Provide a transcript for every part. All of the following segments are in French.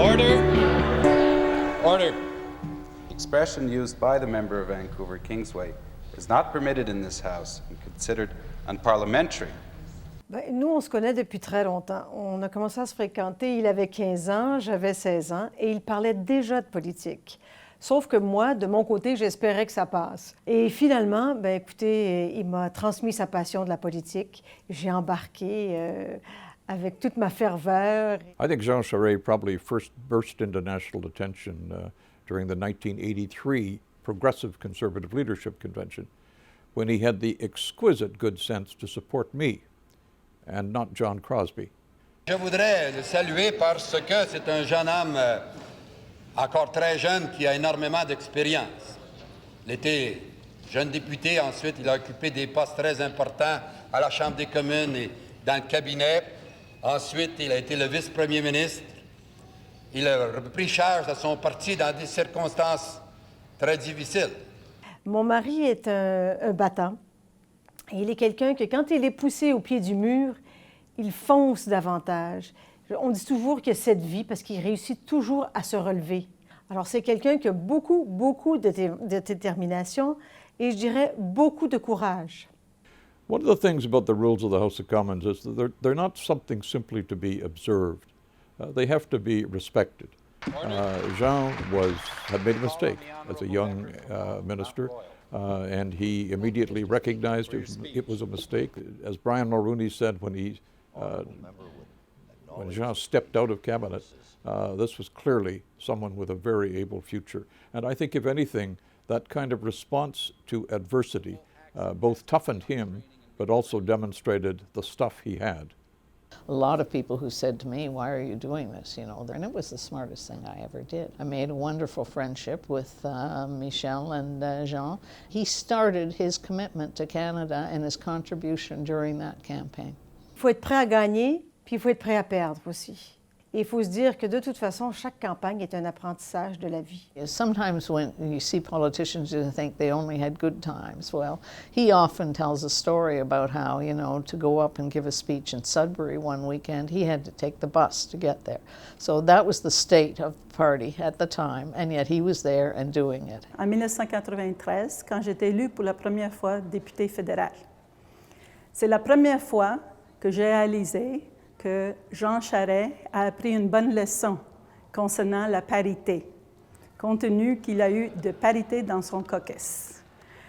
Order. Order. Expression used by the member of Vancouver Kingsway is not permitted in this House and considered unparliamentary. Nous, on se connaît depuis très longtemps. On a commencé à se fréquenter, il avait 15 ans, j'avais 16 ans, et il parlait déjà de politique. Sauf que moi, de mon côté, j'espérais que ça passe. Et finalement, écoutez, il m'a transmis sa passion de la politique. J'ai embarqué avec toute ma ferveur. I think Jean Charest probably first burst into national attention during the 1983 Progressive Conservative Leadership Convention, when he had the exquisite good sense to support me and not John Crosby. Je voudrais le saluer parce que c'est un jeune homme encore très jeune qui a énormément d'expérience. Il était jeune député, ensuite il a occupé des postes très importants à la Chambre des communes et dans le cabinet. Ensuite, il a été le vice-premier ministre. Il a pris charge de son parti dans des circonstances très difficiles. Mon mari est un battant. Et il est quelqu'un que, quand il est poussé au pied du mur, il fonce davantage. On dit toujours qu'il a cette vie parce qu'il réussit toujours à se relever. Alors, c'est quelqu'un qui a beaucoup, beaucoup de détermination et, je dirais, beaucoup de courage. One of the things about the rules of the House of Commons is that they're not something simply to be observed. They have to be respected. Jean had made a mistake as a young minister, and he immediately recognized it was a mistake. As Brian Mulroney said when Jean stepped out of cabinet, this was clearly someone with a very able future. And I think, if anything, that kind of response to adversity both toughened him, but also demonstrated the stuff he had. A lot of people who said to me, "Why are you doing this?" You know, and it was the smartest thing I ever did. I made a wonderful friendship with Michel and Jean. He started his commitment to Canada and his contribution during that campaign. Il faut être prêt à gagner, puis il faut être prêt à perdre aussi. Et il faut se dire que de toute façon, chaque campagne est un apprentissage de la vie. Sometimes when you see politicians, you think they only had good times. Well, he often tells a story about how, you know, to go up and give a speech in Sudbury one weekend, he had to take the bus to get there. So that was the state of the party at the time, and yet he was there and doing it. En 1993, quand j'étais élue pour la première fois députée fédérale, c'est la première fois que j'ai réalisé que Jean Charest a appris une bonne leçon concernant la parité, compte tenu qu'il a eu de parité dans son caucus.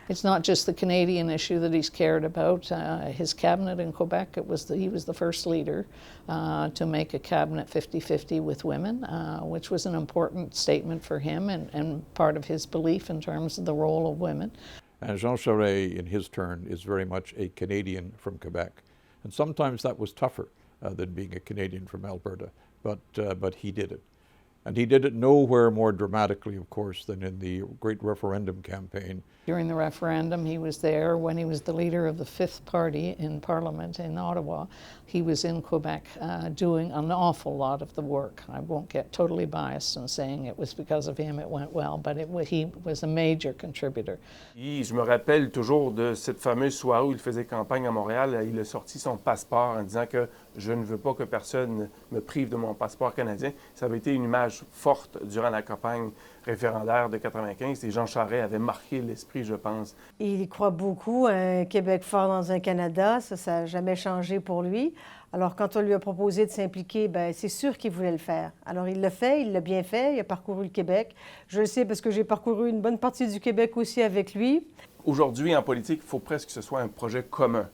It's not just the Canadian issue that he's cared about. His cabinet in Quebec, he was the first leader to make a cabinet 50-50 with women, which was an important statement for him and part of his belief in terms of the role of women. And Jean Charest, in his turn, is very much a Canadian from Quebec. And sometimes that was tougher than being a Canadian from Alberta, but he did it. And he did it nowhere more dramatically, of course, than in the great referendum campaign. During the referendum, he was there when he was the leader of the fifth party in Parliament in Ottawa. He was in Quebec doing an awful lot of the work. I won't get totally biased in saying it was because of him it went well, but he was a major contributor. Je me rappelle toujours de cette fameuse soirée où il faisait campagne à Montréal. Il a sorti son passeport en disant que je ne veux pas que personne me prive de mon passeport canadien. Ça avait été une image forte durant la campagne référendaire de 95 et Jean Charest avait marqué l'esprit, je pense. Il y croit beaucoup, un Québec fort dans un Canada, ça n'a jamais changé pour lui. Alors, quand on lui a proposé de s'impliquer, c'est sûr qu'il voulait le faire. Alors, il l'a fait, il l'a bien fait, il a parcouru le Québec. Je le sais parce que j'ai parcouru une bonne partie du Québec aussi avec lui. Aujourd'hui, en politique, il faut presque que ce soit un projet commun.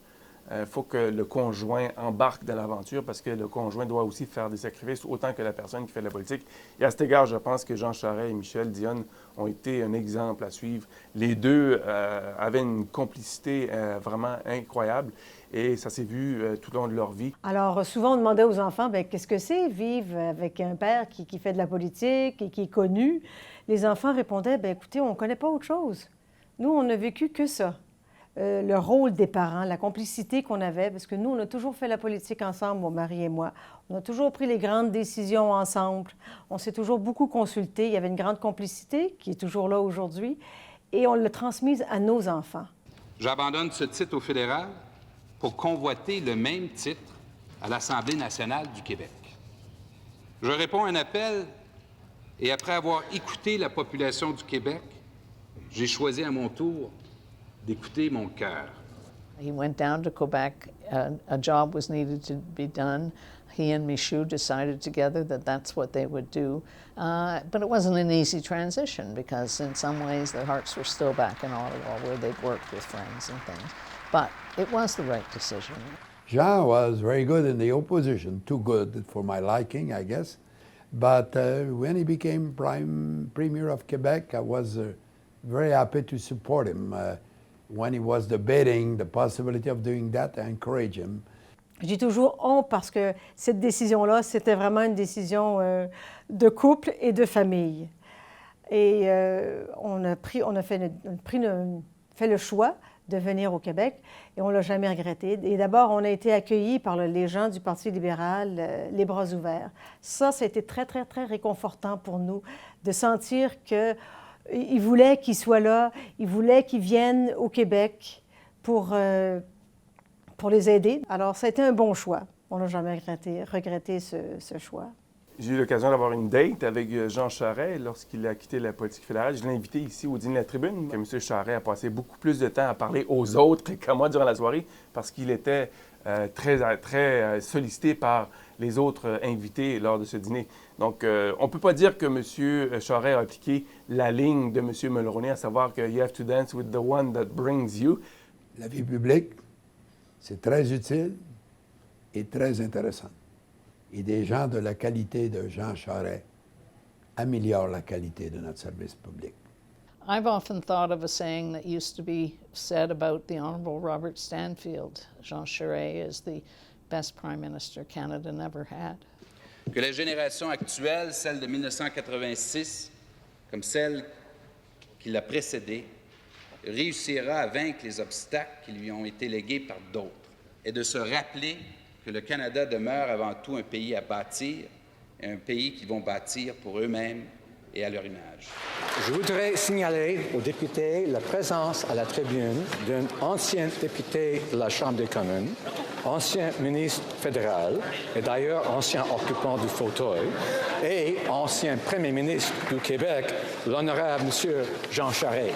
Il faut que le conjoint embarque dans l'aventure parce que le conjoint doit aussi faire des sacrifices autant que la personne qui fait de la politique. Et à cet égard, je pense que Jean Charest et Michel Dionne ont été un exemple à suivre. Les deux avaient une complicité vraiment incroyable et ça s'est vu tout au long de leur vie. Alors, souvent, on demandait aux enfants, qu'est-ce que c'est vivre avec un père qui fait de la politique et qui est connu? Les enfants répondaient, écoutez, on ne connaît pas autre chose. Nous, on n'a vécu que ça. Le rôle des parents, la complicité qu'on avait, parce que nous, on a toujours fait la politique ensemble, mon mari et moi. On a toujours pris les grandes décisions ensemble. On s'est toujours beaucoup consultés. Il y avait une grande complicité qui est toujours là aujourd'hui et on l'a transmise à nos enfants. J'abandonne ce titre au fédéral pour convoiter le même titre à l'Assemblée nationale du Québec. Je réponds à un appel Et après avoir écouté la population du Québec, j'ai choisi à mon tour d'écouter mon cœur. He went down to Quebec. A job was needed to be done. He and Michaud decided together that that's what they would do. But it wasn't an easy transition because in some ways their hearts were still back in Ottawa where they'd worked with friends and things. But it was the right decision. Jean was very good in the opposition, too good for my liking, I guess. But when he became Premier of Quebec, I was very happy to support him. When he was debating the possibility of doing that, I encouraged him. J'ai toujours honte parce que cette décision-là, c'était vraiment une décision de couple et de famille. Et on a fait le choix de venir au Québec et on ne l'a jamais regretté. Et d'abord, on a été accueillis par les gens du Parti libéral, les bras ouverts. Ça a été très, très, très réconfortant pour nous de sentir qu'ils voulaient qu'ils soient là, ils voulaient qu'ils viennent au Québec pour les aider. Alors, ça a été un bon choix. On n'a jamais regretté ce choix. J'ai eu l'occasion d'avoir une date avec Jean Charest lorsqu'il a quitté la politique fédérale. Je l'ai invité ici au dîner de la Tribune. M. Charest a passé beaucoup plus de temps à parler aux autres qu'à moi durant la soirée parce qu'il était très sollicité par les autres invités lors de ce dîner. Donc, on ne peut pas dire que M. Charest a appliqué la ligne de M. Mulroney, à savoir que « you have to dance with the one that brings you ». La vie publique, c'est très utile et très intéressant. Et des gens de la qualité de Jean Charest améliorent la qualité de notre service public. I've often thought of a saying that used to be said about the Honourable Robert Stanfield. Jean Charest is the best Prime Minister Canada never had. Que la génération actuelle, celle de 1986, comme celle qui l'a précédée, réussira à vaincre les obstacles qui lui ont été légués par d'autres et de se rappeler que le Canada demeure avant tout un pays à bâtir et un pays qu'ils vont bâtir pour eux-mêmes et à leur image. Je voudrais signaler aux députés la présence à la tribune d'un ancien député de la Chambre des communes, ancien ministre fédéral et d'ailleurs ancien occupant du fauteuil et ancien premier ministre du Québec, l'honorable M. Jean Charest.